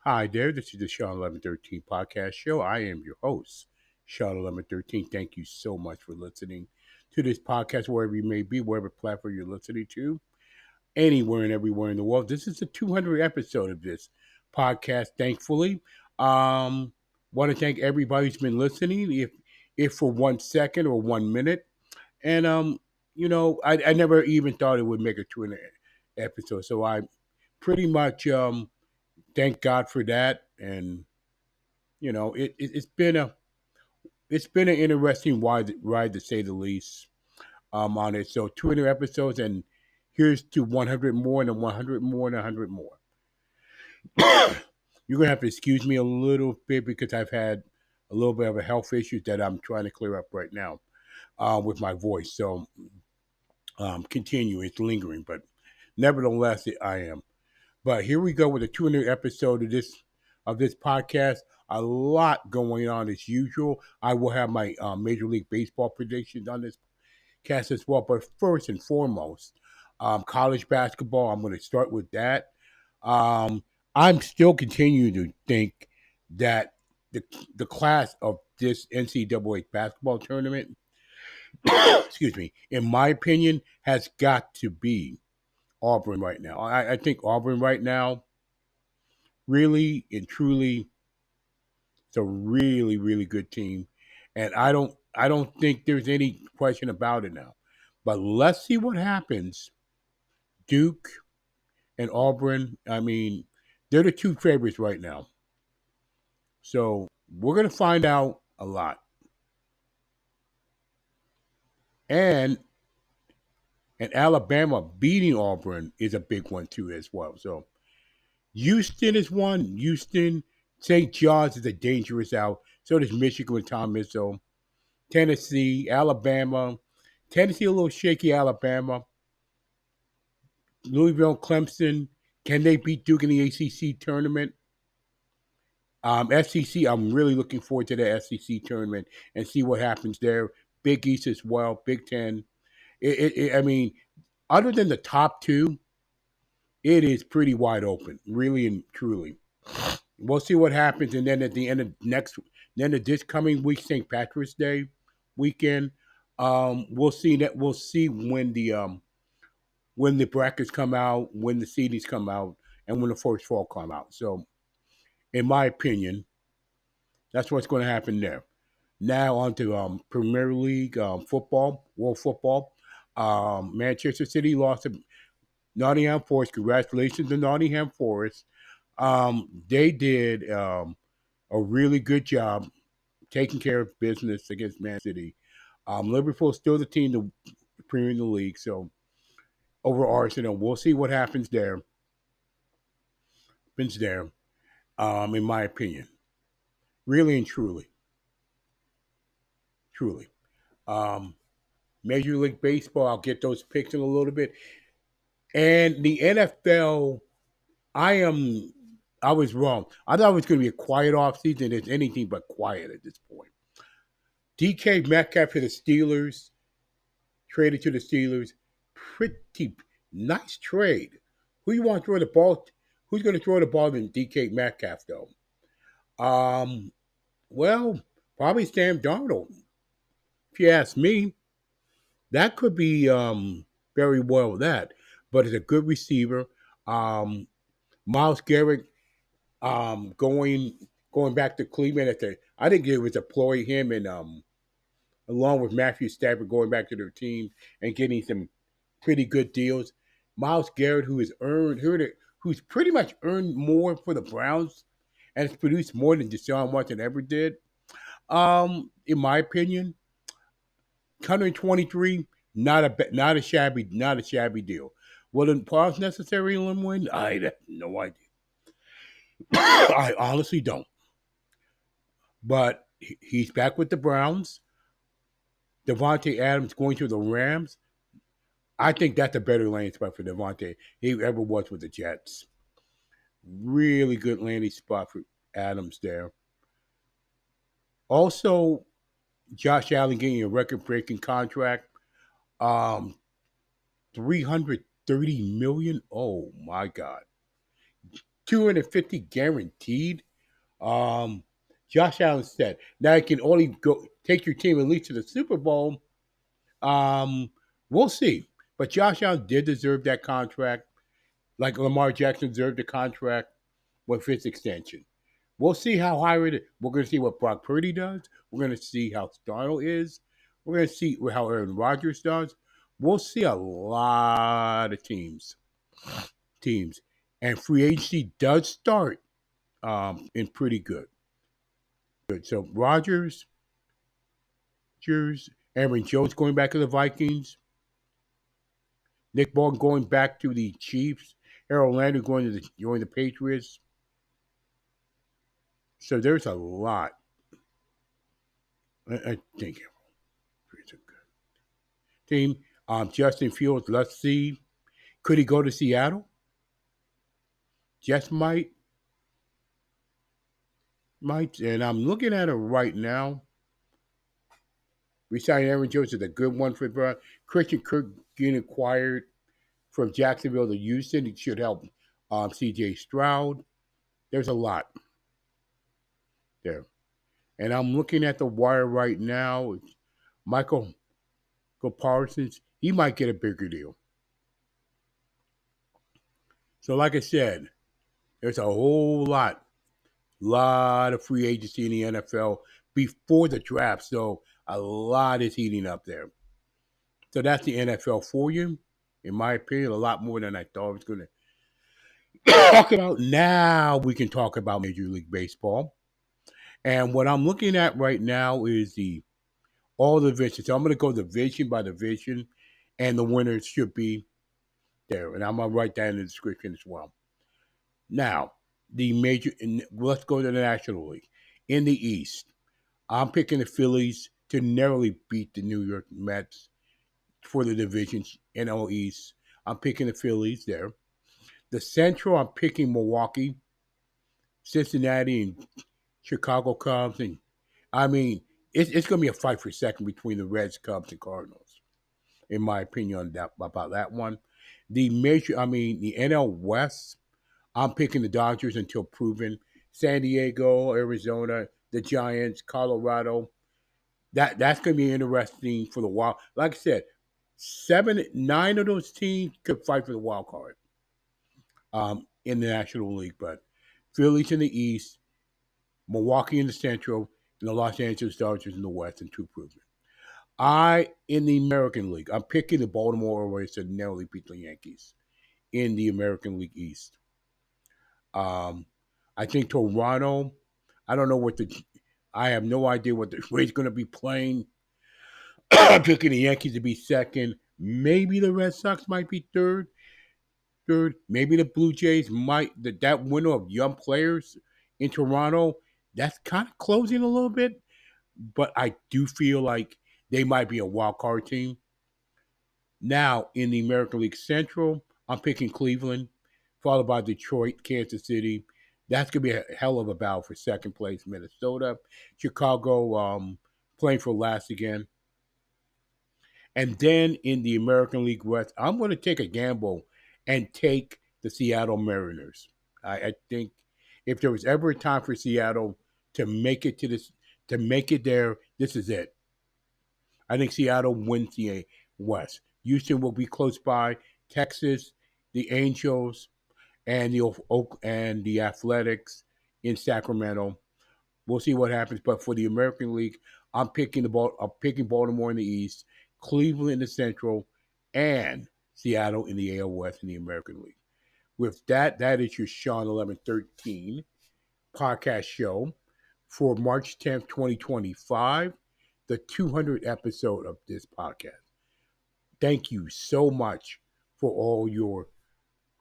Hi there, this is the Shawn1113 podcast show. I am your host, Shawn1113. Thank you so much for listening to this podcast, wherever you may be, wherever platform you're listening to, anywhere and everywhere in the world. This is the 200th episode of this podcast, thankfully. Want to thank everybody who's been listening, if for 1 second or 1 minute. And, I never even thought it would make a 200 episode. So I pretty much thank God for that. And it's been an interesting ride to say the least. On it. So 200 episodes, and here's to 100 more, and 100 more, and 100 more. You're gonna have to excuse me a little bit because I've had a little bit of a health issue that I'm trying to clear up right now with my voice. So continue. It's lingering, but nevertheless, I am. But here we go with the 200 episode of this podcast. A lot going on as usual. I will have my Major League Baseball predictions on this cast as well. But first and foremost, college basketball. I'm going to start with that. I'm still continuing to think that the the class of this NCAA basketball tournament, excuse me, in my opinion, has got to be Auburn right now. I think Auburn right now really and truly, it's a really, really good team. And I don't think there's any question about it now. But let's see what happens. Duke and Auburn, I mean, they're the two favorites right now. So we're gonna find out a lot. And and Alabama beating Auburn is a big one too as well. So Houston is one. Houston, St. John's is a dangerous out. So does Michigan with Tom Izzo. Tennessee, Alabama. Tennessee a little shaky. Alabama, Louisville, Clemson. Can they beat Duke in the ACC tournament? SEC. I'm really looking forward to the SEC tournament and see what happens there. Big East as well. Big Ten. I mean, other than the top two, it is pretty wide open, really and truly. We'll see what happens, and then at the end of this coming week, St. Patrick's Day weekend, we'll see that. We'll see when the brackets come out, when the seedings come out, and when the first fall come out. So, in my opinion, that's what's going to happen there. Now on to Premier League football, world football. Manchester City lost to Nottingham Forest. Congratulations to Nottingham Forest. They did a really good job taking care of business against Man City. Liverpool's still the team to Premier League, so over Arsenal, we'll see what happens there. In my opinion, really and truly. Um, Major League Baseball, I'll get those picks in a little bit, and the NFL. I am. I was wrong. I thought it was going to be a quiet offseason. It's anything but quiet at this point. DK Metcalf to the Steelers, traded to the Steelers. Pretty nice trade. Who you want to throw the ball? Who's going to throw the ball than DK Metcalf though? Um, well, probably Sam Darnold. If you ask me, that could be very well that. But it's a good receiver. Um, Miles Garrett going back to Cleveland at the. I think it was a ploy him and along with Matthew Stafford going back to their team and getting some pretty good deals. Miles Garrett, who's pretty much earned more for the Browns and has produced more than Deshaun Watson ever did. In my opinion, 123, not a shabby deal. Will the Browns necessarily win? I have no idea. I honestly don't. But he's back with the Browns. Devontae Adams going to the Rams. I think that's a better landing spot for Devontae he ever was with the Jets. Really good landing spot for Adams there. Also, Josh Allen getting a record-breaking contract. 330 million. Oh my God! 250 guaranteed. Um, Josh Allen said, now you can only go take your team at least to the Super Bowl. Um, we'll see. But Josh Allen did deserve that contract, like Lamar Jackson deserved the contract with his extension. We'll see how high it is. We're going to see what Brock Purdy does. We're going to see how Darnold is. We're going to see how Aaron Rodgers does. We'll see a lot of teams, and free agency does start in pretty good. So Aaron Jones going back to the Vikings, Nick Bolton going back to the Chiefs, Harold Landry going to join the Patriots. So there's a lot. I think it's a good team. Justin Fields, let's see. Could he go to Seattle? Just might. And I'm looking at it right now. Resigning Aaron Jones is a good one for Brown. Christian Kirk getting acquired from Jacksonville to Houston. It should help C.J. Stroud. There's a lot there. And I'm looking at the wire right now. Michael Parsons, he might get a bigger deal. So, like I said, there's a whole lot of free agency in the NFL before the draft. So, a lot is heating up there. So, that's the NFL for you. In my opinion, a lot more than I thought I was going to talk about. Now, we can talk about Major League Baseball. And what I'm looking at right now is all the divisions. So I'm going to go division by division, and the winners should be there. And I'm going to write that in the description as well. Now, let's go to the National League. In the East, I'm picking the Phillies to narrowly beat the New York Mets for the divisions NL East. I'm picking the Phillies there. The Central, I'm picking Milwaukee, Cincinnati, and Chicago Cubs. And I mean, it's going to be a fight for second between the Reds, Cubs, and Cardinals, in my opinion about that one. The NL West, I'm picking the Dodgers until proven. San Diego, Arizona, the Giants, Colorado. That's going to be interesting for the wild. Like I said, 9 of those teams could fight for the wild card in the National League. But Phillies in the East, Milwaukee in the Central, and the Los Angeles Dodgers in the West, and two proven. In the American League, I'm picking the Baltimore Orioles to narrowly beat the Yankees in the American League East. I think Toronto, I don't know I have no idea what the Rays going to be playing. I'm picking the Yankees to be second. Maybe the Red Sox might be third. Maybe the Blue Jays might. That window of young players in Toronto, that's kind of closing a little bit. But I do feel like they might be a wild card team. Now, in the American League Central, I'm picking Cleveland, followed by Detroit, Kansas City. That's going to be a hell of a battle for second place. Minnesota, Chicago playing for last again. And then in the American League West, I'm going to take a gamble and take the Seattle Mariners. I think if there was ever a time for Seattle to make it there, this is it. I think Seattle wins the West. Houston will be close by. Texas, the Angels, and the Athletics in Sacramento. We'll see what happens. But for the American League, I'm picking Baltimore in the East, Cleveland in the Central, and Seattle in the AL West in the American League. With that is your Shawn1113 podcast show for March 10th, 2025, the 200th episode of this podcast. Thank you so much for all your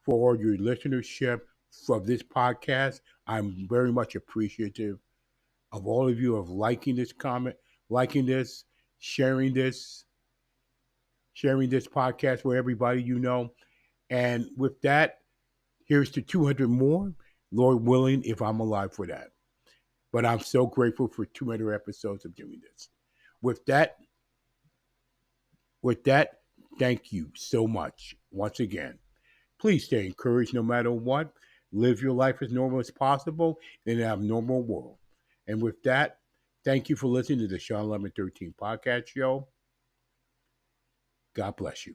listenership of this podcast. I'm very much appreciative of all of you of liking this sharing this podcast with everybody you know. And with that, here's to 200 more, Lord willing, if I'm alive for that. But I'm so grateful for 200 episodes of doing this. With that, thank you so much once again. Please stay encouraged no matter what. Live your life as normal as possible in an abnormal world. And with that, thank you for listening to the Shawn1113 podcast show. God bless you.